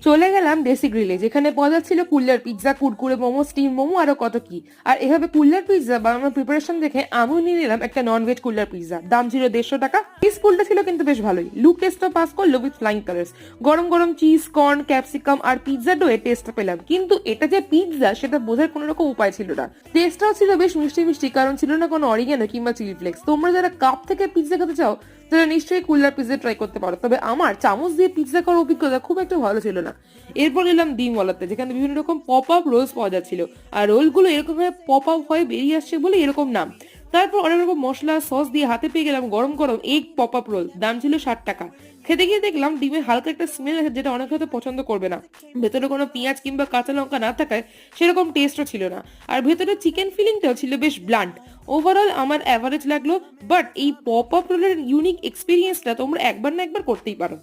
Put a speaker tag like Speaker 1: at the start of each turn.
Speaker 1: চলে গেলাম ডেসি গ্রিলে, যেখানে পাওয়া যাচ্ছিল কুল্লার পিৎজা, কুরকুরে মোমো, স্টিম মোমো, আরো কত কি। আর এভাবে কুল্লার পিৎজা বানানোর প্রিপারেশন দেখে আমিও নিয়ে নিলাম একটা ননভেজ কুল্লার পিৎজা। দাম ছিল 150 টাকা। পিস পুলটা ছিল কিন্তু বেশ ভালোই, লুক টেস্টও পাস করলো উইথ ফ্লাইং কালার্স। গরম গরম চিজ, কর্ন, ক্যাপসিকাম আর পিৎজা ডোয়ে টেস্ট পেলাম, কিন্তু এটা যে পিৎজা সেটা বোঝার কোনো রকম উপায় ছিল না। টেস্টটাও ছিল বেশ মিষ্টি মিষ্টি, কারণ ছিল না কোনো অরিগানো কিংবা চিলি ফ্লেক্স। তোমরা যারা কাপ থেকে পিৎজা খেতে চাও তারা নিশ্চয়ই কুল্লার পিৎজা ট্রাই করতে পারো, তবে আমার চামচ দিয়ে পিৎজা খাওয়ার অভিজ্ঞতা খুব একটা ভালো ছিল না। এরপর এলাম ডিমওয়ালাতে, যেখানে বিভিন্ন রকম পপ আপ রোলস পাওয়া যাচ্ছিল। আর রোলগুলো এরকম ভাবে পপ আপ হয়ে বেরিয়ে আসছে বলে এরকম নাম। তারপর অনেক রকম মশলা সস দিয়ে হাতে পেয়ে গেলাম গরম গরম এগ পপ আপ রোল। দাম ছিল 60 টাকা। খেতে গিয়ে দেখলাম ডিমের হালকা একটা স্মেল আছে, যেটা অনেকে হয়তো পছন্দ করবে না। ভেতরে কোনো পেঁয়াজ কিংবা কাঁচা লঙ্কা না থাকায় সেরকম টেস্টও ছিল না। আর ভেতরে চিকেন ফিলিংটাও ছিল বেশ ব্লান্ট। ওভারঅল আমার অ্যাভারেজ লাগলো, বাট এই পপ আপ রোলের ইউনিক এক্সপিরিয়েন্সটা তোমরা একবার না একবার করতেই পারো।